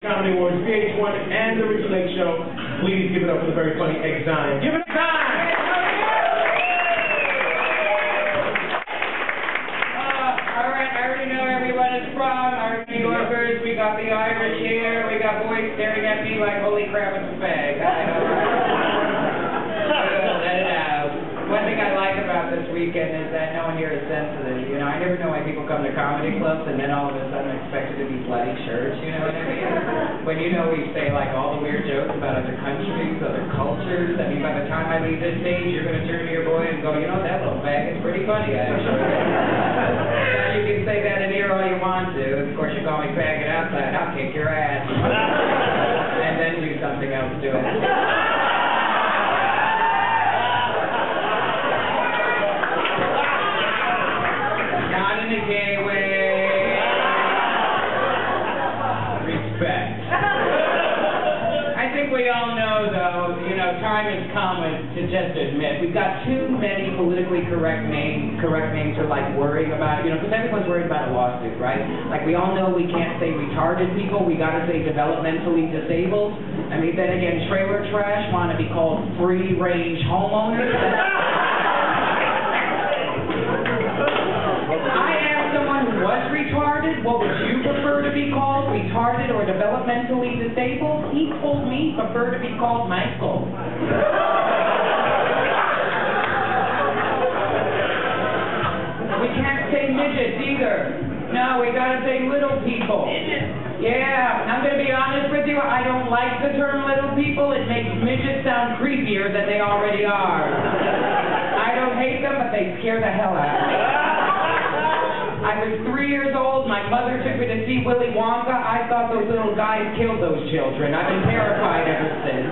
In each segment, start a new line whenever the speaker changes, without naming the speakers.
Comedy Awards, VH1, and the Rich Lake Show. Please give it up for the very funny exiene. Give it up time!
All right, I already know everyone is from. Our New Yorkers, we got the Irish here. We got boys staring at me like, holy crap, it's a fag. Let it out. One thing I like about this weekend is that no one here is sensitive. You know, I never know why people come to comedy clubs and then all of a sudden expect it to be bloody church, you know what I mean? When you know we say like all the weird jokes about other countries, other cultures, I mean by the time I leave this stage, you're going to turn to your boy and go, you know, that little fag is pretty funny actually. Now you can say that in here all you want to. Of course you call me faggot outside, I'll kick your ass. And then do something else to it. In a gay way. Respect. I think we all know, though, you know, time has come to just admit we've got too many politically correct names for like worrying about, you know, because everyone's worried about a lawsuit, right? Like we all know we can't say retarded people, we got to say developmentally disabled. I mean, then again, trailer trash want to be called free-range homeowners. Was retarded? What would you prefer to be called? Retarded or developmentally disabled? He told me prefer to be called Michael. We can't say midgets either. No, we gotta say little people. Yeah, I'm gonna be honest with you, I don't like the term little people. It makes midgets sound creepier than they already are. I don't hate them, but they scare the hell out of me. I was 3 years old, my mother took me to see Willy Wonka. I thought those little guys killed those children. I've been terrified ever since.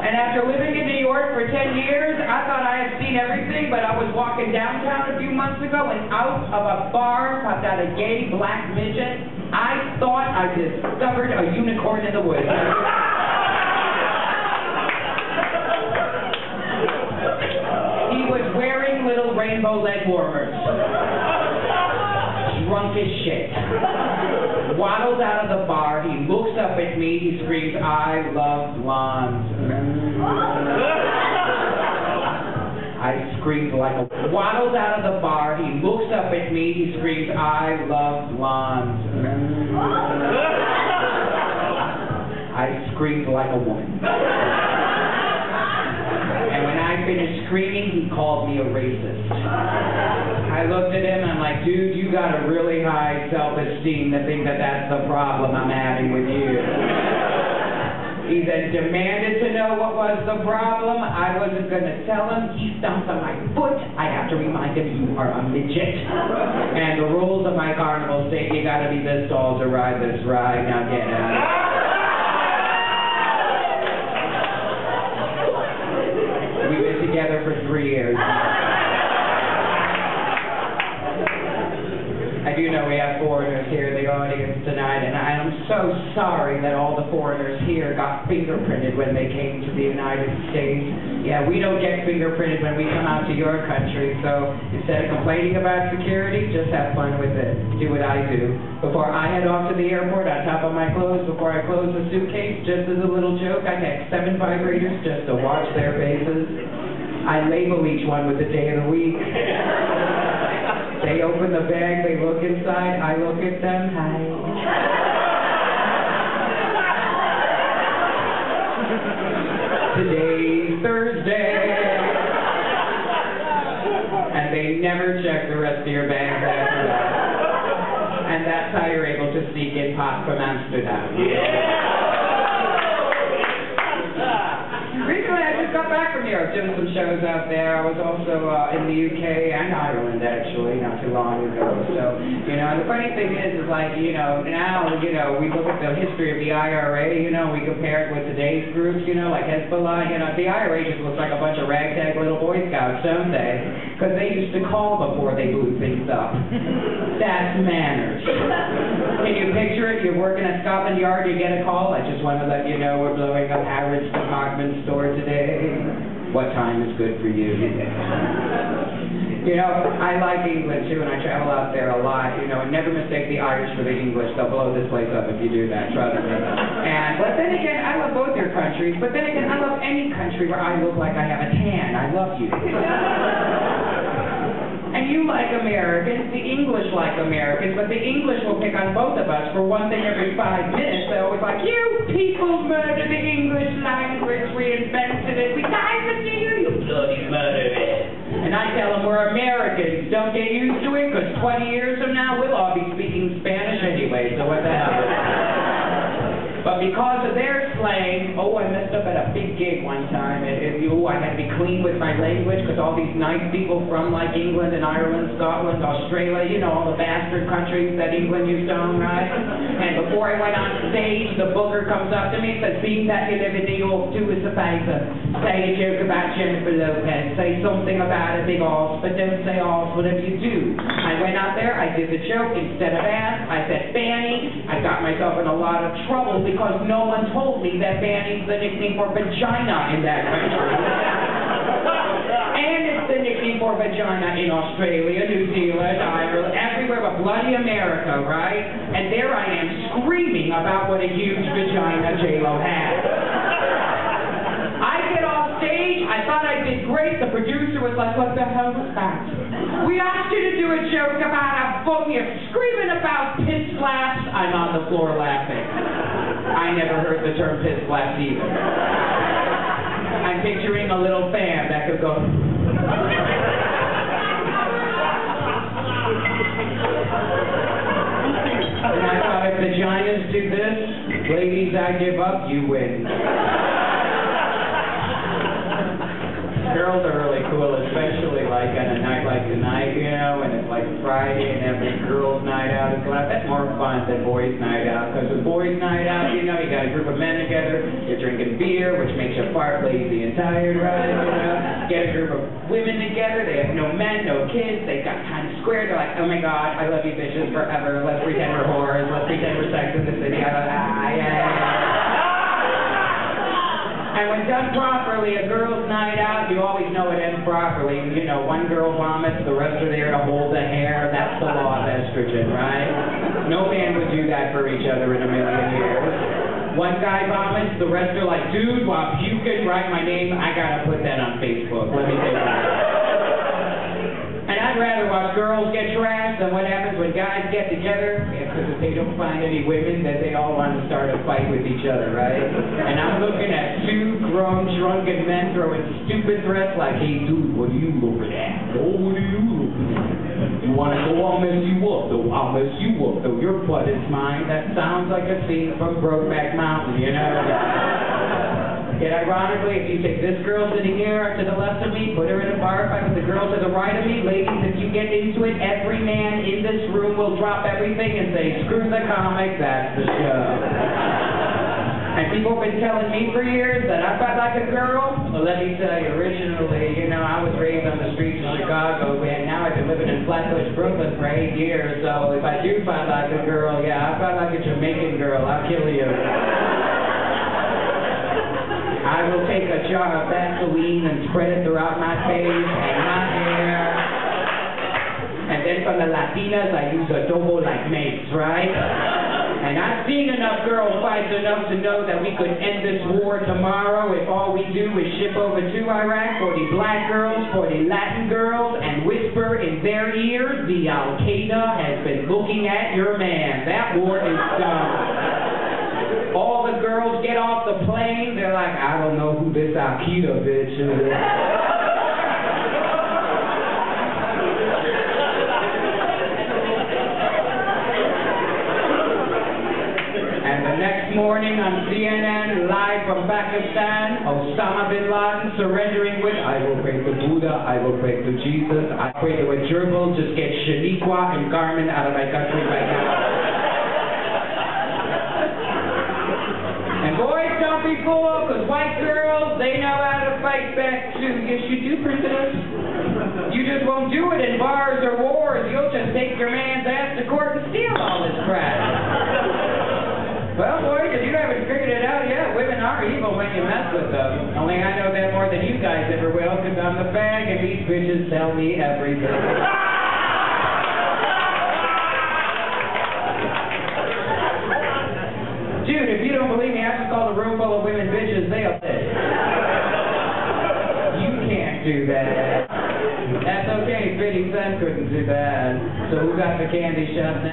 And after living in New York for 10 years, I thought I had seen everything, but I was walking downtown a few months ago, and out of a bar popped out a gay black midget. I thought I discovered a unicorn in the woods. He was wearing little rainbow leg warmers. Drunk as shit. Waddles out of the bar, he looks up at me, he screams, I love blondes. I screamed like a... Waddles out of the bar, he looks up at me, he screams, I love blondes. I screamed like a woman. And when I finished screaming, he called me a racist. I looked at him and I'm like, dude, you got a really high self-esteem to think that that's the problem I'm having with you. He then demanded to know what was the problem. I wasn't going to tell him. He stomps on my foot. I have to remind him, you are a midget. And the rules of my carnival state, you got to be this tall to ride this ride. Now get out. We've been together for 3 years. I do know we have foreigners here in the audience tonight, and I'm so sorry that all the foreigners here got fingerprinted when they came to the United States. Yeah, we don't get fingerprinted when we come out to your country, so instead of complaining about security, just have fun with it. Do what I do. Before I head off to the airport, on top of my clothes, before I close the suitcase, just as a little joke, I take 7 vibrators just to watch their faces. I label each one with the day of the week. They open the bag, they look inside, I look at them, hi. Today's Thursday. And they never check the rest of your bags after that. And that's how you're able to sneak in pot from Amsterdam. Yeah. Recently, I just got back from Europe, doing some shows out there. I was also in the UK and Ireland, actually, not too long ago. So, you know, and the funny thing is like, you know, now, you know, we look at the history of the IRA, you know, we compare it with today's groups, you know, like Hezbollah, you know, the IRA just looks like a bunch of ragtag little Boy Scouts, don't they? Because they used to call before they blew things up. That's manners. Can you picture it? You're working at Scotland Yard, you get a call, I just want to let you know we're blowing up Harrods department store today. What time is good for you? You know, I like England too, and I travel out there a lot, you know, and never mistake the Irish for the English. They'll blow this place up if you do that, trust me. But then again, I love both your countries, but then again, I love any country where I look like I have a tan. I love you. And you like Americans, the English like Americans, but the English will pick on both of us for one thing every 5 minutes. They're always like, you people murdered the English language, we invented it, we died with you bloody murdered it. And I tell them we're Americans, don't get used to it, because 20 years from now we'll all be speaking Spanish anyway, so what the hell. But because of their slang, I messed up at a big gig one time. I had to be clean with my language because all these nice people from like England and Ireland, Scotland, Australia, you know, all the bastard countries that England used to own, right? And before I went on stage, the booker comes up to me and says, being that you live in New York, do us a favor. Say a joke about Jennifer Lopez. Say something about a big arse, but don't say arse, whatever you do. I went out there, I did the joke instead of ass. I said Fanny. I got myself in a lot of trouble because no one told me that Fanny's the nickname for vagina in that country. And it's the nickname for vagina in Australia, New Zealand, Ireland, everywhere but bloody America, right? And there I am screaming about what a huge vagina J-Lo has. I get off stage, I thought I did great. The producer was like, what the hell was that? We asked you to do a joke about a book. You're screaming about piss slaps. I'm on the floor laughing. I never heard the term piss slaps either. I'm picturing a little fan that could go. And I thought if vaginas do this, ladies, I give up, you win. Girls are really cool, especially like on a night like tonight, you know, and it's like Friday and every girls' night out is like, that's more fun than boys' night out, because with boys' night out, you know, you got a group of men together, you're drinking beer, which makes you fart lazy and tired, right, you know, get a group of women together, they have no men, no kids, they got kind of squared, they're like, oh my god, I love you bitches forever, let's pretend we're whores, let's pretend we're Sex in the City, yeah. And when done properly, a girl's night out, you always know it ends properly. You know, one girl vomits, the rest are there to hold the hair. That's the law of estrogen, right? No man would do that for each other in a million years. One guy vomits, the rest are like, dude, while puking, write my name. I gotta put that on Facebook. Let me take that. And I'd rather watch girls get trashed than what happens when guys get together, because if they don't find any women, then they all want to start a fight with each other, right? And I'm looking at two grown, drunken men throwing stupid threats like, hey, dude, what are you looking at? Oh, what are you looking at? You want to go, I'll mess you up, though. I'll mess you up, though. Your butt is mine. That sounds like a scene from Brokeback Mountain, you know? Yet ironically, if you take this girl sitting here to the left of me, put her in a bar fight with the girl to the right of me, ladies, if you get into it, every man in this room will drop everything and say, screw the comic, that's the show. And people have been telling me for years that I fight like a girl. Well, let me tell you, originally, you know, I was raised on the streets of Chicago, and now I've been living in Flatbush, Brooklyn for 8 years, so if I do fight like a girl, yeah, I fight like a Jamaican girl, I'll kill you. I will take a jar of Vaseline and spread it throughout my face and my hair. And then from the Latinas, I use adobo like mace, right? And I've seen enough girl fights enough to know that we could end this war tomorrow if all we do is ship over to Iraq for the black girls, for the Latin girls, and whisper in their ears, the Al-Qaeda has been looking at your man. That war is done. All the girls get off the plane, they're like, I don't know who this Al-Qaeda bitch is. And the next morning on CNN, live from Pakistan, Osama bin Laden surrendering with, I will pray to Buddha, I will pray to Jesus, I pray to a gerbil, just get Shaniqua and Garmin out of my country right now. And boys, don't be fooled, because white girls, they know how to fight back too. Yes, you do, princess. You just won't do it in bars or wars. You'll just take your man's ass to court and steal all this crap. Well, boys, if you haven't figured it out yet, women are evil when you mess with them. Only I know that more than you guys ever will, because I'm the fag and these bitches tell me everything. Dude, if you don't believe me, I just call a room full of women bitches, they'll say. You can't do that. That's okay, Fitty Son couldn't do that. So who got the candy shop now?